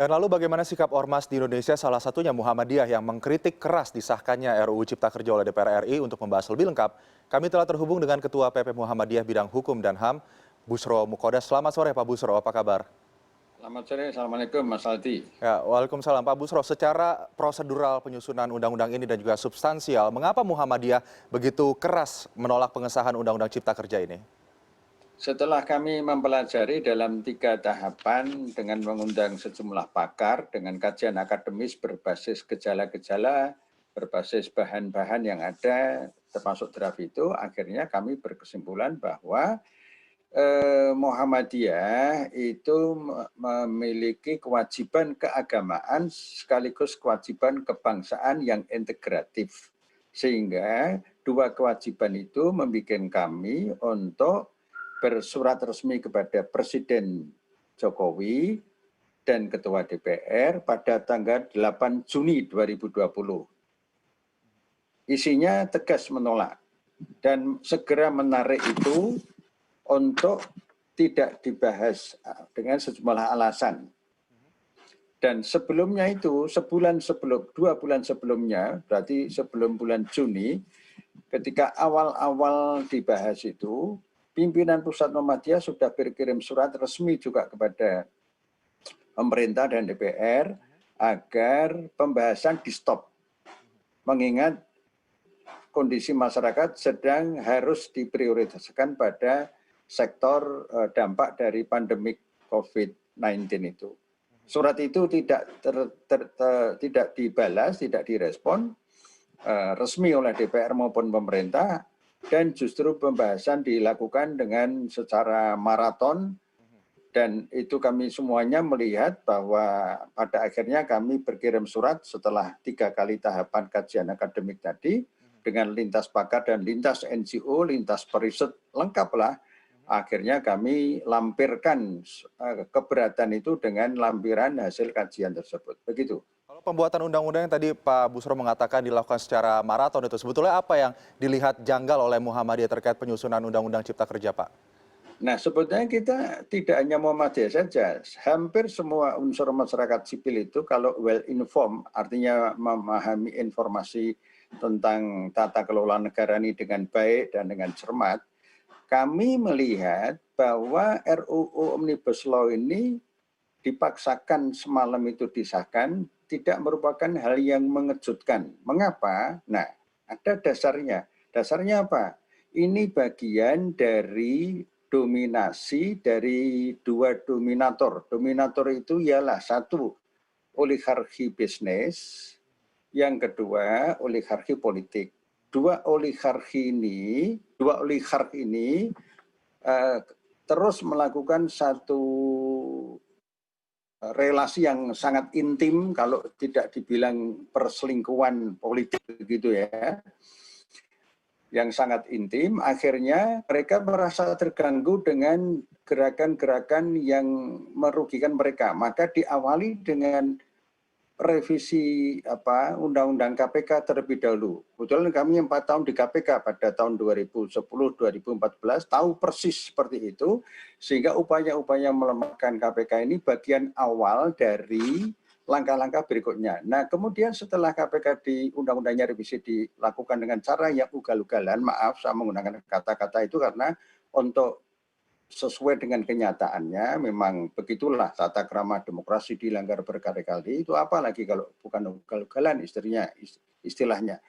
Dan lalu bagaimana sikap ormas di Indonesia, salah satunya Muhammadiyah yang mengkritik keras disahkannya RUU Cipta Kerja oleh DPR RI. Untuk membahas lebih lengkap, kami telah terhubung dengan Ketua PP Muhammadiyah Bidang Hukum dan HAM, Bushro Mukhodas. Selamat sore Pak Bushro, apa kabar? Selamat sore, Assalamualaikum Mas Aldi. Ya, Waalaikumsalam Pak Bushro. Secara prosedural penyusunan undang-undang ini dan juga substansial, mengapa Muhammadiyah begitu keras menolak pengesahan Undang-Undang Cipta Kerja ini? Setelah kami mempelajari dalam 3 tahapan dengan mengundang sejumlah pakar dengan kajian akademis berbasis gejala-gejala, berbasis bahan-bahan yang ada termasuk draft itu, akhirnya kami berkesimpulan bahwa Muhammadiyah itu memiliki kewajiban keagamaan sekaligus kewajiban kebangsaan yang integratif. Sehingga dua kewajiban itu membuat kami untuk bersurat resmi kepada Presiden Jokowi dan Ketua DPR pada tanggal 8 Juni 2020. Isinya tegas menolak dan segera menarik itu untuk tidak dibahas dengan sejumlah alasan. Dan sebelumnya itu, 2 bulan sebelumnya, berarti sebelum bulan Juni, ketika awal-awal dibahas itu, pimpinan Pusat Muhammadiyah sudah berkirim surat resmi juga kepada pemerintah dan DPR agar pembahasan di-stop. Mengingat kondisi masyarakat sedang harus diprioritaskan pada sektor dampak dari pandemi COVID-19 itu. Surat itu tidak dibalas, tidak direspon resmi oleh DPR maupun pemerintah, dan justru pembahasan dilakukan dengan secara maraton, dan itu kami semuanya melihat bahwa pada akhirnya kami berkirim surat setelah 3 kali tahapan kajian akademik tadi, dengan lintas pakar dan lintas NGO, lintas periset lengkaplah. Akhirnya kami lampirkan keberatan itu dengan lampiran hasil kajian tersebut. Begitu. Kalau pembuatan undang-undang yang tadi Pak Bushro mengatakan dilakukan secara maraton itu, sebetulnya apa yang dilihat janggal oleh Muhammadiyah terkait penyusunan Undang-Undang Cipta Kerja, Pak? Nah, sebetulnya kita tidak hanya Muhammadiyah saja, hampir semua unsur masyarakat sipil itu kalau well informed, artinya memahami informasi tentang tata kelola negara ini dengan baik dan dengan cermat, kami melihat bahwa RUU Omnibus Law ini dipaksakan semalam itu disahkan tidak merupakan hal yang mengejutkan. Mengapa? Nah, ada dasarnya. Dasarnya apa? Ini bagian dari dominasi dari 2 dominator. Dominator itu ialah 1, oligarki bisnis, yang kedua oligarki politik. Dua oligarki ini terus melakukan satu relasi yang sangat intim, kalau tidak dibilang perselingkuhan politik begitu ya, yang sangat intim. Akhirnya mereka merasa terganggu dengan gerakan-gerakan yang merugikan mereka. Maka diawali dengan revisi Undang-Undang KPK terlebih dahulu. Kebetulan kami 4 tahun di KPK pada tahun 2010-2014 tahu persis seperti itu, sehingga upaya-upaya melemahkan KPK ini bagian awal dari langkah-langkah berikutnya. Nah, kemudian setelah KPK di undang-undangnya revisi dilakukan dengan cara yang ugal-ugalan, maaf saya menggunakan kata-kata itu karena untuk sesuai dengan kenyataannya, memang begitulah tata krama demokrasi dilanggar berkali-kali, itu apalagi kalau bukan ugal-ugalan istilahnya.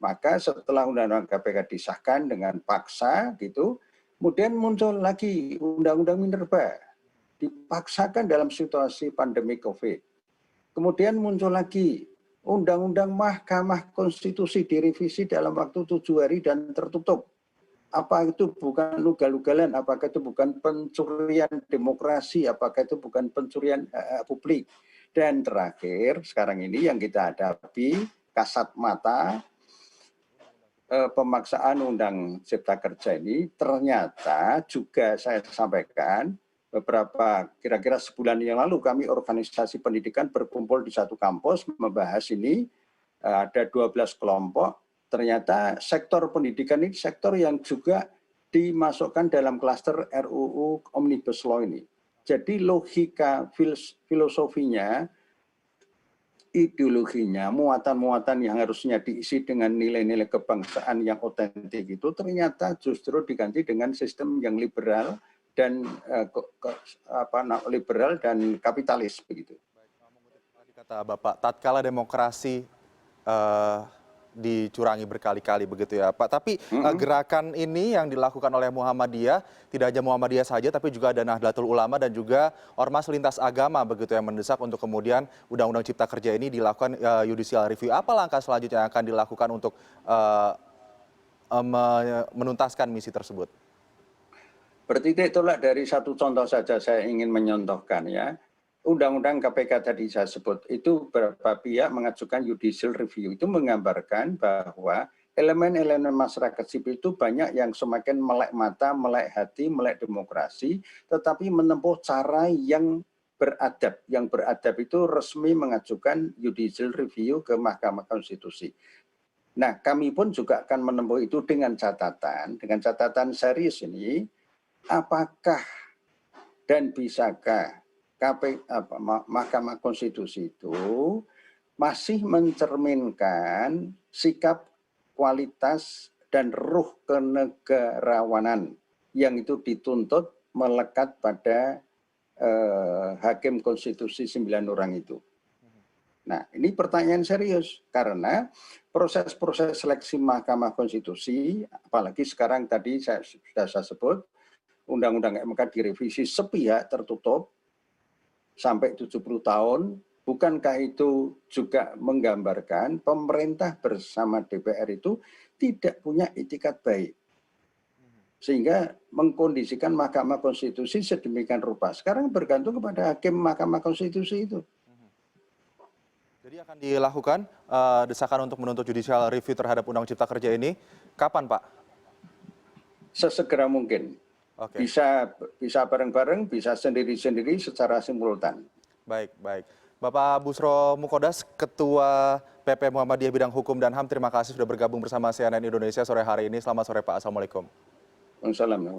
Maka setelah undang-undang KPK disahkan dengan paksa gitu, kemudian muncul lagi undang-undang Minerba, dipaksakan dalam situasi pandemi COVID. Kemudian muncul lagi undang-undang Mahkamah Konstitusi direvisi dalam waktu 7 hari dan tertutup. Apa itu bukan ugal-ugalan, apakah itu bukan pencurian demokrasi, apakah itu bukan pencurian publik. Dan terakhir, sekarang ini yang kita hadapi, kasat mata, pemaksaan Undang Cipta Kerja ini ternyata juga saya sampaikan, beberapa kira-kira sebulan yang lalu kami organisasi pendidikan berkumpul di satu kampus membahas ini, ada 12 kelompok. Ternyata sektor pendidikan ini sektor yang juga dimasukkan dalam klaster RUU Omnibus Law ini. Jadi logika filosofinya ideologinya, muatan-muatan yang harusnya diisi dengan nilai-nilai kebangsaan yang otentik itu ternyata justru diganti dengan sistem yang liberal dan liberal dan kapitalis begitu. Tadi kata Bapak, tatkala demokrasi dicurangi berkali-kali begitu ya Pak. Tapi gerakan ini yang dilakukan oleh Muhammadiyah, tidak hanya Muhammadiyah saja, tapi juga ada Nahdlatul Ulama dan juga ormas lintas agama begitu yang mendesak untuk kemudian Undang-Undang Cipta Kerja ini dilakukan judicial review. Apa langkah selanjutnya yang akan dilakukan untuk menuntaskan misi tersebut? Bertitik tolak dari satu contoh saja saya ingin menyontohkan ya. Undang-undang KPK tadi saya sebut, itu beberapa pihak mengajukan judicial review. Itu menggambarkan bahwa elemen-elemen masyarakat sipil itu banyak yang semakin melek mata, melek hati, melek demokrasi, tetapi menempuh cara yang beradab. Yang beradab itu resmi mengajukan judicial review ke Mahkamah Konstitusi. Nah, kami pun juga akan menempuh itu dengan catatan serius ini, apakah dan bisakah Mahkamah Konstitusi itu masih mencerminkan sikap, kualitas, dan ruh kenegarawanan yang itu dituntut melekat pada Hakim Konstitusi 9 orang itu. Nah, ini pertanyaan serius karena proses-proses seleksi Mahkamah Konstitusi, apalagi sekarang tadi sudah saya sebut, Undang-Undang MK direvisi sepihak tertutup, sampai 70 tahun, bukankah itu juga menggambarkan pemerintah bersama DPR itu tidak punya itikat baik. Sehingga mengkondisikan Mahkamah Konstitusi sedemikian rupa. Sekarang bergantung kepada hakim Mahkamah Konstitusi itu. Jadi akan dilakukan desakan untuk menuntut judicial review terhadap Undang Cipta Kerja ini, kapan Pak? Sesegera mungkin. Oke. Bisa bareng-bareng, bisa sendiri-sendiri secara simultan. Baik, baik. Bapak Buchro Mukhodas, Ketua PP Muhammadiyah Bidang Hukum dan HAM, terima kasih sudah bergabung bersama CNN Indonesia sore hari ini. Selamat sore Pak. Assalamualaikum. Waalaikumsalam.